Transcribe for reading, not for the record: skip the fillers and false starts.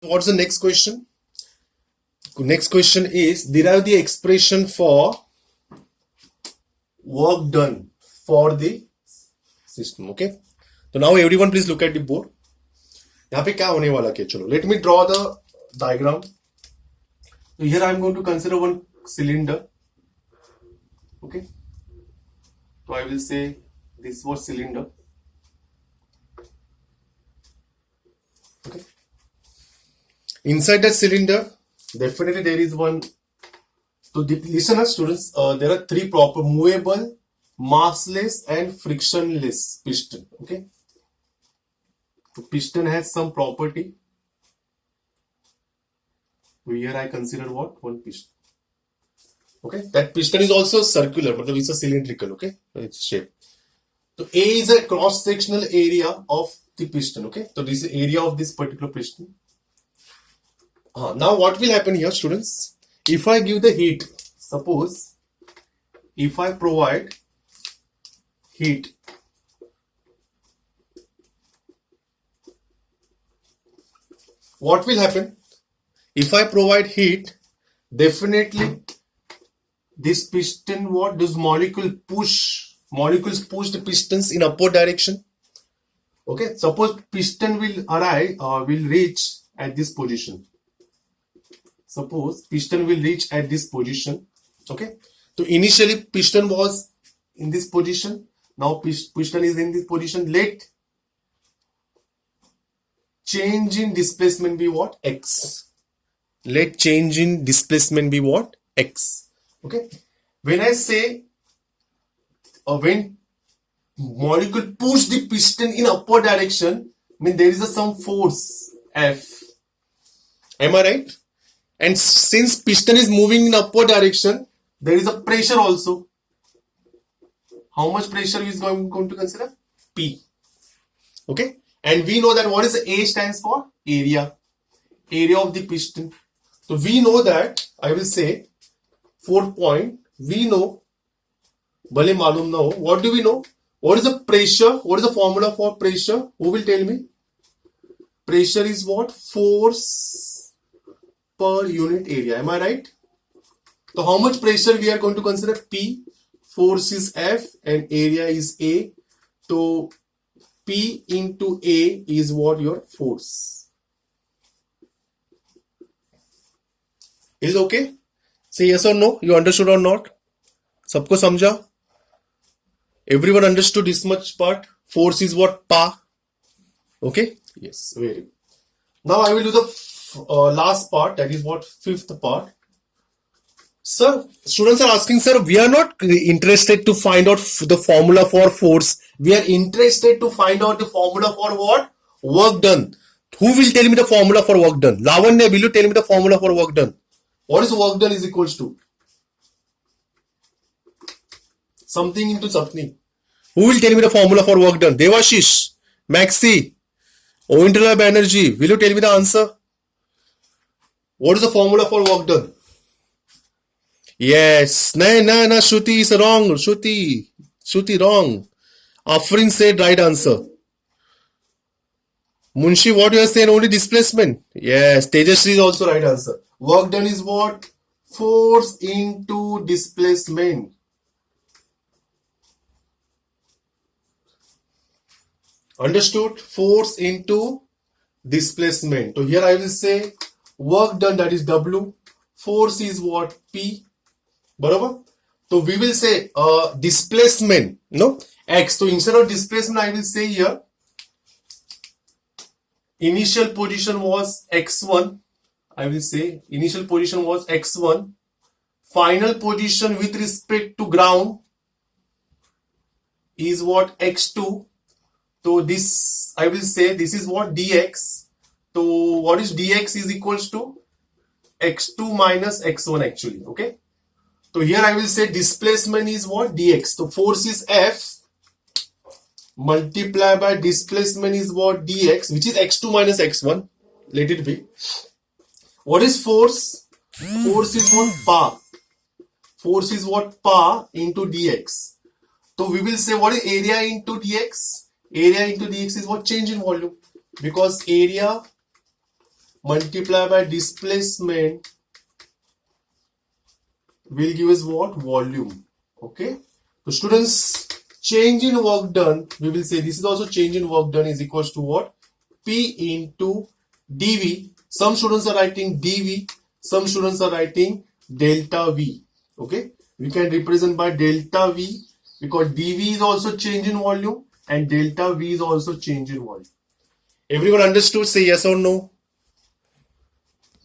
What's the next question? Next question is derive the expression for work done for the system. Okay. So now everyone please look at the board. यहाँ पे क्या होने वाला है चलो let me draw the diagram. So here I am going to consider one cylinder. Okay. So I will say this was cylinder. Okay. Inside that cylinder, definitely there is one. So listen, students. There are three proper: movable, massless, and frictionless piston. Okay. So piston has some property. So here I consider what one piston. Okay. That piston is also circular, but it's a cylindrical. Okay. Its shape. So A is a cross-sectional area of the piston. Okay. So this is area of this particular piston. Now what will happen here, students? If I give the heat, suppose if I provide heat, what will happen? If I provide heat, definitely this piston, what does molecules push the pistons in upward direction. Okay, suppose piston will arrive will reach at this position. Suppose piston will reach at this position. Okay, so initially piston was in this position. Now piston is in this position. Let change in displacement be what? X. Let change in displacement be what? X. Okay. When I say when molecule push the piston in upward direction, I mean there is some force F. Am I right? And since piston is moving in upward direction, there is a pressure also. How much pressure is going to consider? P. Okay. And we know that what is A stands for? Area. Area of the piston. So we know that, I will say, 4 point, we know, bhale malum na ho, what do we know? What is the pressure? What is the formula for pressure? Who will tell me? Pressure is what? Force per unit area. Am I right? So how much pressure we are going to consider? P. Force is F and area is A. So P into A is what? Your force. Is it okay? Say yes or no. You understood or not? Sabko samjha? Everyone understood this much part? Force is what? Pa. Okay? Yes. Very good. Now I will do the last part. That is what? Fifth part. Sir, students are asking, sir, we are not interested to find out the formula for force. We are interested to find out the formula for what? Work done. Who will tell me the formula for work done? Lavanya, will you tell me the formula for work done? What is work done is equals to? Something into something. Who will tell me the formula for work done? Devashish, Maxi, Ovindra Banerjee, will you tell me the answer? What is the formula for work done? Yes. No, Shruti is wrong. Shruti wrong. Afrin said right answer. Munshi, what you are saying? Only displacement. Yes. Tejasri is also right answer. Work done is what? Force into displacement. Understood? Force into displacement. So here I will say work done, that is W. Force is what? P. Barabar? So we will say displacement, no? X. So instead of displacement, I will say here initial position was X1. I will say initial position was X1. Final position with respect to ground is what? X2. So this, I will say this is what? Dx. So what is dx is equals to X2 minus X1 actually. Okay. So here I will say displacement is what? Dx. So force is F multiplied by displacement is what? Dx, which is X2 minus X1. Let it be. What is force? Force is what? Pa. Force is what? Pa into dx. So we will say what is area into dx? Area into dx is what? Change in volume. Because area multiply by displacement will give us what? Volume. Okay. So students, change in work done, we will say this is also change in work done is equals to what? P into dV. Some students are writing dV, some students are writing delta V. Okay. We can represent by delta V because dV is also change in volume and delta V is also change in volume. Everyone understood? Say yes or no.